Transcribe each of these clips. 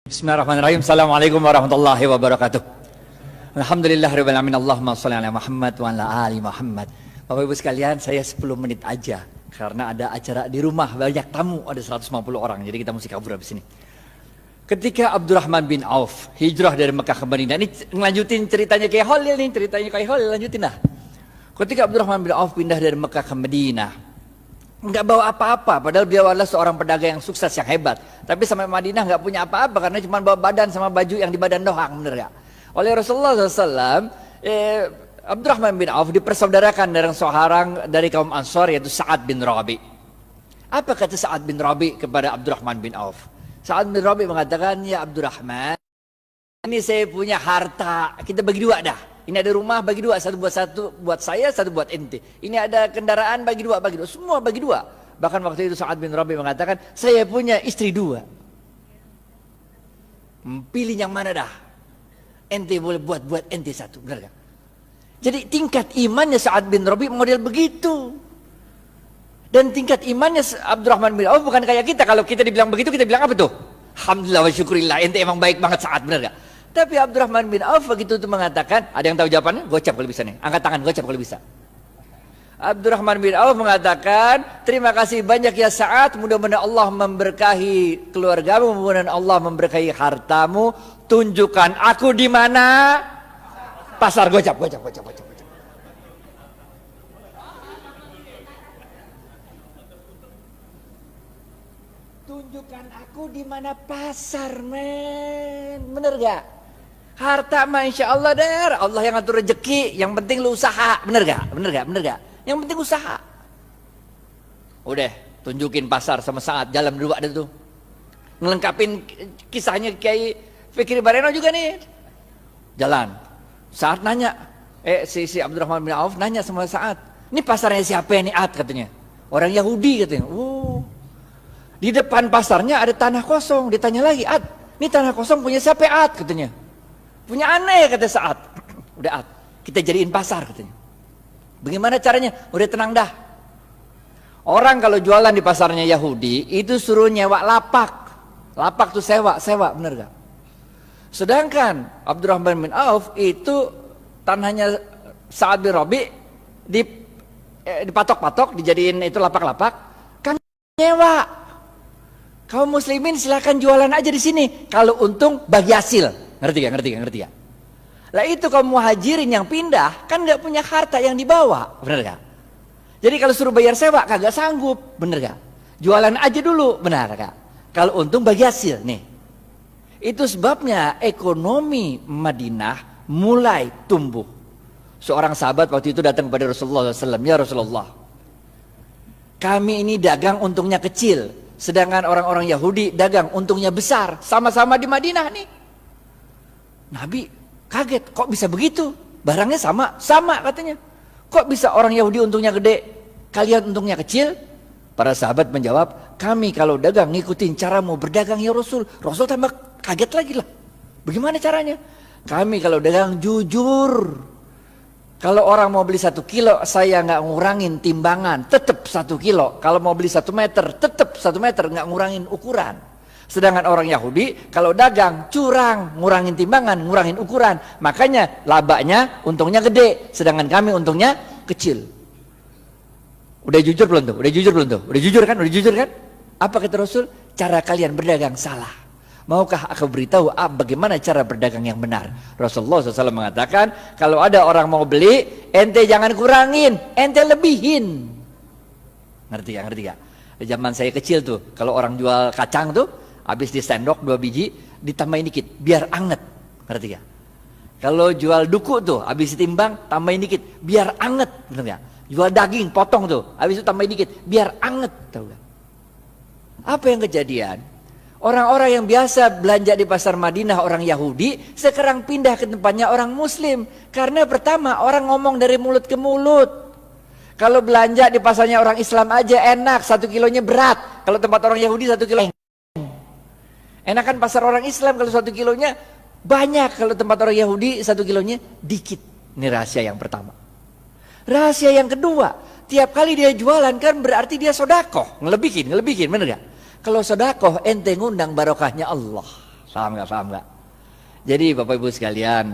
Bismillahirrahmanirrahim. Assalamualaikum warahmatullahi wabarakatuh. Alhamdulillahirabbil alamin. Allahumma shalli ala Muhammad wa ala ali Muhammad. Bapak Ibu sekalian, saya 10 menit aja karena ada acara di rumah, banyak tamu, ada 150 orang. Jadi kita mesti kabur habis ini. Ketika Abdurrahman bin Auf hijrah dari Mekah ke Madinah, ini ngelanjutin ceritanya kayak Khalil nih, ceritanya kayak Khalil, lanjutin dah. Ketika Abdurrahman bin Auf pindah dari Mekah ke Madinah, nggak bawa apa-apa, padahal dia adalah seorang pedagang yang sukses, yang hebat. Tapi sampai Madinah nggak punya apa-apa karena cuma bawa badan sama baju yang di badan doang, bener ya? Oleh Rasulullah SAW, Abdurrahman bin Auf dipersaudarakan dengan seorang dari kaum Ansar, yaitu Sa'ad bin Rabi. Apa kata Sa'ad bin Rabi kepada Abdurrahman bin Auf? Sa'ad bin Rabi mengatakan, ya Abdurrahman, ini saya punya harta, kita bagi dua dah. Ini ada rumah, bagi dua, satu buat saya, satu buat ente. Ini ada kendaraan, bagi dua, semua bagi dua. Bahkan waktu itu Sa'ad bin Rabi mengatakan, saya punya istri dua. Pilih yang mana dah? Ente boleh buat ente satu, benar gak? Jadi tingkat imannya Sa'ad bin Rabi model begitu. Dan tingkat imannya Abdurrahman bin Auf bukan kayak kita. Kalau kita dibilang begitu, kita bilang apa tuh? Alhamdulillah wa syukurillah, ente emang baik banget Sa'ad, benar gak? Tapi Abdurrahman bin Auf begitu itu mengatakan, ada yang tahu jawabannya? Gocap kalau bisa nih, angkat tangan, gocap kalau bisa. Abdurrahman bin Auf mengatakan, terima kasih banyak ya Sa'ad, mudah-mudahan Allah memberkahi keluargamu, mudah-mudahan Allah memberkahi hartamu. Tunjukkan aku di mana? Pasar. Gocap. Tunjukkan aku di mana pasar, men. Bener gak? Harta mah insya Allah der, Allah yang ngatur rezeki, yang penting lu usaha, bener gak? Yang penting usaha. Udah, tunjukin pasar sama Sa'ad, jalan berdua ada tuh. Ngelengkapin kisahnya Kiai Fikri Bareno juga nih. Jalan. Sa'ad nanya, si Abdurrahman bin Auf nanya sama Sa'ad, ini pasarnya siapa nih Ad katanya? Orang Yahudi katanya. Di depan pasarnya ada tanah kosong, ditanya lagi, Ad, ini tanah kosong punya siapa Ad katanya? Punya aneh kata Sa'ad. Udah Ad, kita jadiin pasar katanya. Bagaimana caranya? Udah tenang dah. Orang kalau jualan di pasarnya Yahudi itu suruh nyewa lapak. Lapak tuh sewa, bener gak? Sedangkan Abdurrahman bin Auf itu tanahnya Sa'ad bin Rabi dipatok-patok, dijadiin itu lapak-lapak, kan nyewa. Kaum muslimin silakan jualan aja di sini. Kalau untung bagi hasil. Ngerti gak? Lah itu kaum muhajirin yang pindah kan nggak punya harta yang dibawa, bener gak? Jadi kalau suruh bayar sewa kagak sanggup, bener gak? Jualan aja dulu, benar gak? Kalau untung bagi hasil nih. Itu sebabnya ekonomi Madinah mulai tumbuh. Seorang sahabat waktu itu datang kepada Rasulullah SAW, ya Rasulullah, kami ini dagang untungnya kecil, sedangkan orang-orang Yahudi dagang untungnya besar, sama-sama di Madinah nih. Nabi kaget, kok bisa begitu? Barangnya sama katanya. Kok bisa orang Yahudi untungnya gede, kalian untungnya kecil? Para sahabat menjawab, kami kalau dagang ngikutin cara mau berdagang ya Rasul. Rasul tambah kaget lagi lah. Bagaimana caranya? Kami kalau dagang jujur. Kalau orang mau beli 1 kilo, saya nggak ngurangin timbangan, tetap 1 kilo. Kalau mau beli 1 meter, tetap 1 meter, nggak ngurangin ukuran. Sedangkan orang Yahudi kalau dagang curang, ngurangin timbangan, ngurangin ukuran. Makanya labanya untungnya gede, sedangkan kami untungnya kecil. Udah jujur belum tuh? Udah jujur kan? Apa kata Rasul? Cara kalian berdagang salah. Maukah aku beritahu bagaimana cara berdagang yang benar? Rasulullah SAW mengatakan, kalau ada orang mau beli, ente jangan kurangin, ente lebihin. Ngerti gak? Di zaman saya kecil tuh, kalau orang jual kacang tuh, habis di sendok 2 biji, ditambahin dikit, biar anget. Ngerti gak? Kalau jual duku tuh, habis ditimbang, tambahin dikit, biar anget. Bener gak? Jual daging, potong tuh, habis itu tambahin dikit, biar anget. Tahu gak? Apa yang kejadian? Orang-orang yang biasa belanja di pasar Madinah, orang Yahudi, sekarang pindah ke tempatnya orang Muslim. Karena pertama, orang ngomong dari mulut ke mulut. Kalau belanja di pasarnya orang Islam aja enak, 1 kilonya berat. Kalau tempat orang Yahudi 1 kilo enakan pasar orang Islam, kalau 1 kilonya banyak. Kalau tempat orang Yahudi 1 kilonya dikit. Ini rahasia yang pertama. Rahasia yang kedua, tiap kali dia jualan kan berarti dia sodakoh, ngelebihin, bener gak? Kalau sodakoh ente ngundang barokahnya Allah. Paham nggak? Paham nggak? Jadi Bapak Ibu sekalian,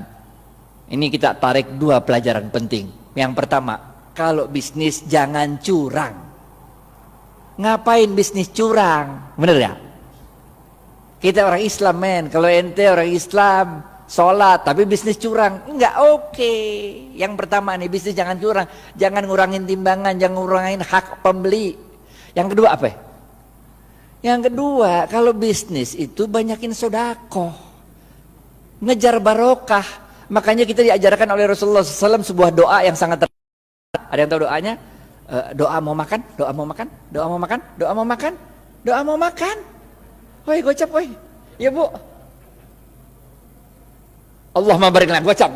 ini kita tarik dua pelajaran penting. Yang pertama, kalau bisnis jangan curang. Ngapain bisnis curang? Bener ya? Kita orang Islam men, kalau ente orang Islam sholat tapi bisnis curang, enggak oke. Yang pertama nih, bisnis jangan curang, jangan ngurangin timbangan, jangan ngurangin hak pembeli. Yang kedua apa? Yang kedua, kalau bisnis itu banyakin sedekah, ngejar barokah. Makanya kita diajarkan oleh Rasulullah SAW sebuah doa yang sangat ada yang tahu doanya? Doa mau makan, doa mau makan, doa mau makan, doa mau makan, doa mau makan. Woi gocap woi, ya bu. Allahumma barik lana, gocap.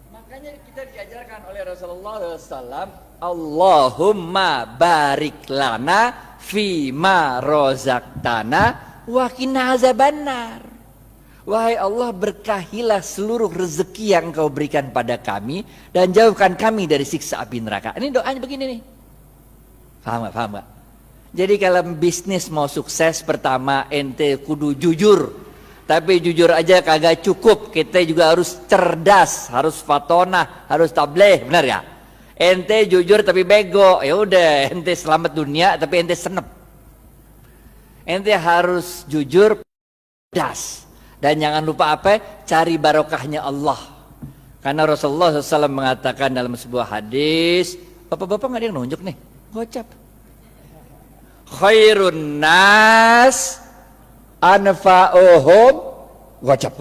Makanya kita diajarkan oleh Rasulullah SAW, Allahumma barik lana fima rozaktana wa qina azabannar. Wahai Allah, berkahilah seluruh rezeki yang Engkau berikan pada kami dan jauhkan kami dari siksa api neraka. Ini doanya begini nih. Paham gak? Jadi kalau bisnis mau sukses, pertama ente kudu jujur. Tapi jujur aja kagak cukup, kita juga harus cerdas, harus fatonah, harus tabligh, benar ya? Ente jujur tapi bego, ya udah ente selamat dunia tapi ente senep. Ente harus jujur, cerdas. Dan jangan lupa apa? Cari barokahnya Allah. Karena Rasulullah SAW mengatakan dalam sebuah hadis, bapak-bapak nggak ada yang nunjuk nih, gocap. Khairun nas anfa'uhum, gocap.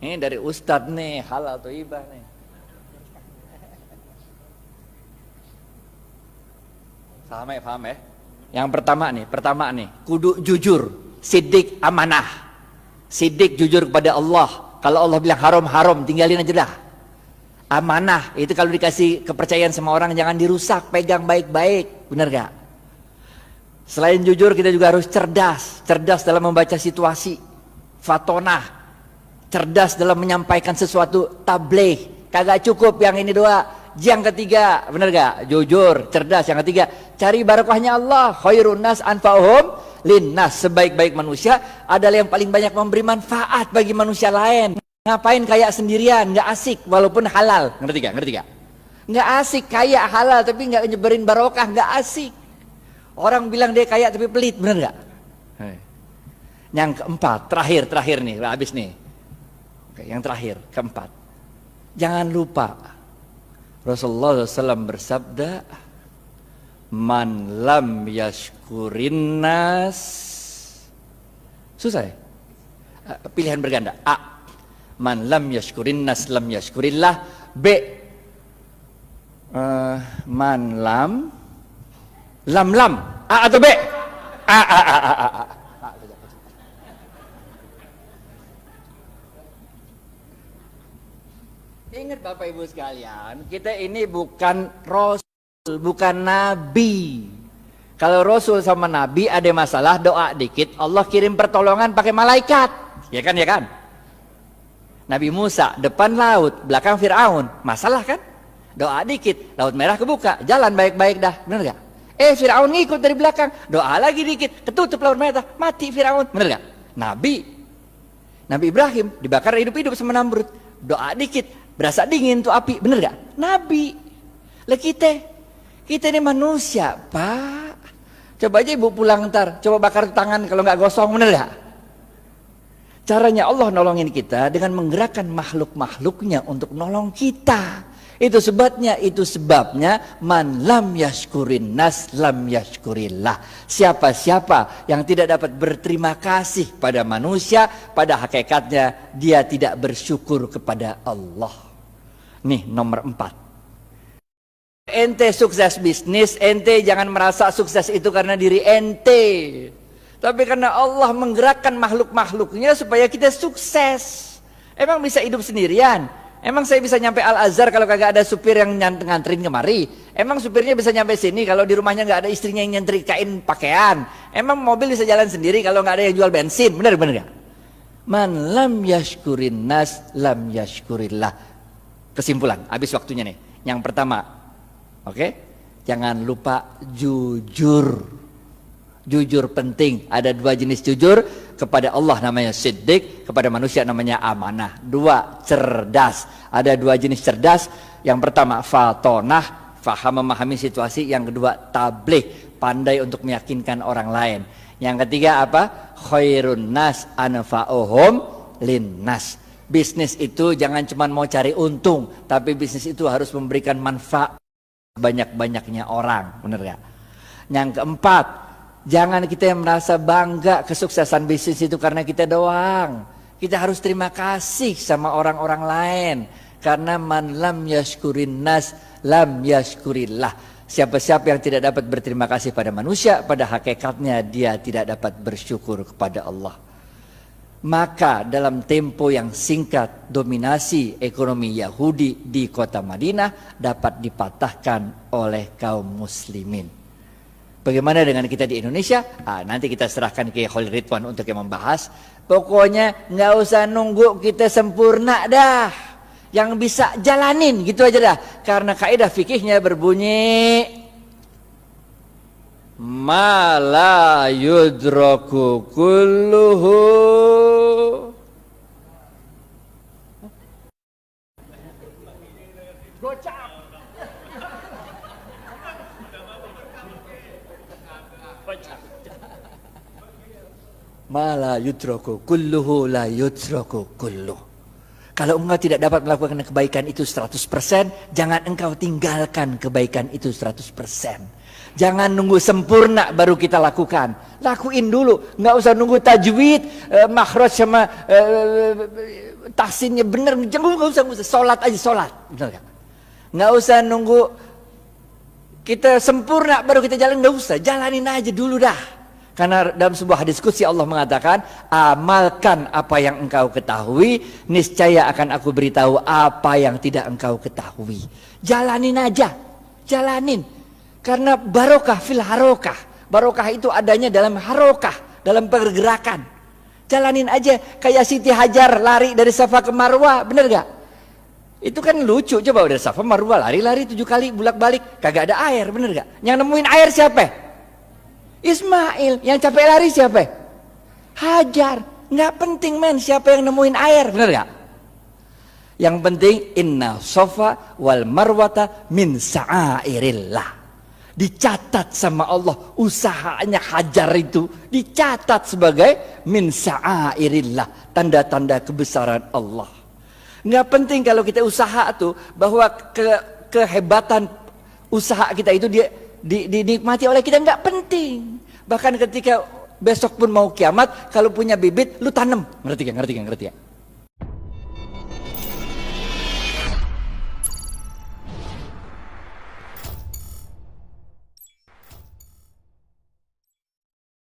Ini dari Ustadz nih, halal thayyibah nih. Paham ya? Yang pertama nih, kudu jujur, sidik amanah. Sidik jujur kepada Allah. Kalau Allah bilang haram, tinggalin aja dah. Amanah, itu kalau dikasih kepercayaan sama orang jangan dirusak, pegang baik-baik, benar gak? Selain jujur kita juga harus cerdas dalam membaca situasi, fatonah, cerdas dalam menyampaikan sesuatu, tabligh. Kagak cukup yang ini doa. Yang ketiga, benar gak? Jujur, cerdas. Yang ketiga, cari barokahnya Allah. Khairun nas anfa'uhum linnas. Sebaik-baik manusia adalah yang paling banyak memberi manfaat bagi manusia lain. Ngapain kaya sendirian, gak asik walaupun halal. Ngerti gak? Gak asik kaya halal tapi gak nyebarin barokah, gak asik. Orang bilang dia kaya tapi pelit, benar gak? Yang keempat, terakhir nih, habis nih. Oke, yang terakhir, keempat. Jangan lupa Rasulullah SAW bersabda, man lam yashkurin nas. Susah ya? Pilihan berganda. A, man lam yashkurin nas lam yashkurillah. B, man lam A atau B? A. Ingat Bapak Ibu sekalian, kita ini bukan Rasul, bukan Nabi. Kalau Rasul sama Nabi ada masalah, doa dikit, Allah kirim pertolongan pakai malaikat. Ya kan? Nabi Musa, depan laut, belakang Fir'aun. Masalah kan? Doa dikit, laut merah kebuka, jalan baik-baik dah. Bener gak? Fir'aun ngikut dari belakang, doa lagi dikit, ketutup laut merah, mati Fir'aun. Bener gak? Nabi Ibrahim dibakar hidup-hidup sama Namrud. Doa dikit, berasa dingin tuh api, bener gak? Nabi. Lah kita ini manusia, Pak. Coba aja ibu pulang ntar, coba bakar tangan kalau nggak gosong, bener gak? Caranya Allah nolongin kita dengan menggerakkan makhluk-makhluknya untuk nolong kita. Itu sebabnya man lam yashkurin nas lam yashkurillah. Siapa-siapa yang tidak dapat berterima kasih pada manusia, pada hakikatnya dia tidak bersyukur kepada Allah. Nih nomor 4. Ente sukses bisnis, ente jangan merasa sukses itu karena diri ente, tapi karena Allah menggerakkan makhluk-makhluknya supaya kita sukses. Emang bisa hidup sendirian? Emang saya bisa nyampe Al-Azhar kalau kagak ada supir yang nganterin kemari? Emang supirnya bisa nyampe sini kalau di rumahnya nggak ada istrinya yang nyetrikain pakaian? Emang mobil bisa jalan sendiri kalau nggak ada yang jual bensin? Bener gak? Man lam yashkurin nas lam yashkurillah. Kesimpulan, habis waktunya nih. Yang pertama, Oke? Jangan lupa jujur. Jujur penting. Ada dua jenis jujur. Kepada Allah namanya siddiq, kepada manusia namanya amanah. Dua, cerdas. Ada dua jenis cerdas. Yang pertama fatonah, faham memahami situasi. Yang kedua tabligh, pandai untuk meyakinkan orang lain. Yang ketiga apa? Khairun nas anfa'uhum linnas. Bisnis itu jangan cuma mau cari untung, tapi bisnis itu harus memberikan manfaat banyak-banyaknya orang. Benar gak? Yang keempat, jangan kita yang merasa bangga kesuksesan bisnis itu karena kita doang. Kita harus terima kasih sama orang-orang lain. Karena man lam yashkurin nas lam yashkurillah. Siapa-siapa yang tidak dapat berterima kasih pada manusia, pada hakikatnya dia tidak dapat bersyukur kepada Allah. Maka dalam tempo yang singkat, dominasi ekonomi Yahudi di kota Madinah dapat dipatahkan oleh kaum muslimin. Bagaimana dengan kita di Indonesia? Nanti kita serahkan ke Khalil Ridwan untuk yang membahas. Pokoknya nggak usah nunggu kita sempurna dah. Yang bisa jalanin gitu aja dah. Karena kaidah fikihnya berbunyi ma la yudraku kulluhu gocap. Ma la yudraku kulluhu la yudraku kulluhu. Kalau engkau tidak dapat melakukan kebaikan itu 100%, jangan engkau tinggalkan kebaikan itu 100%. Jangan nunggu sempurna baru kita lakukan. Lakuin dulu, nggak usah nunggu tajwid, makhraj sama tahsinnya benar. Jangan nggak usah, sholat aja sholat, benar kan? Nggak usah nunggu kita sempurna baru kita jalan, nggak usah, jalanin aja dulu dah. Karena dalam sebuah hadis qudsi Allah mengatakan, amalkan apa yang engkau ketahui, niscaya akan aku beritahu apa yang tidak engkau ketahui. Jalanin aja, jalanin. Karena barokah fil harokah. Barokah itu adanya dalam harokah, dalam pergerakan. Jalanin aja, kayak Siti Hajar lari dari Safa ke Marwah, bener gak? Itu kan lucu, coba dari Safa Marwah lari-lari 7 kali bolak-balik, kagak ada air, bener gak? Yang nemuin air siapa? Ismail. Yang capek lari siapa? Hajar. Nggak penting men siapa yang nemuin air, bener gak? Yang penting inna sofa wal marwata min sa'airillah. Dicatat sama Allah usahanya Hajar itu, dicatat sebagai min sa'airillah, tanda-tanda kebesaran Allah. Nggak penting kalau kita usaha tuh bahwa kehebatan usaha kita itu dia dinikmati oleh kita, nggak penting. Bahkan ketika besok pun mau kiamat, kalau punya bibit lu tanam, ngerti gak?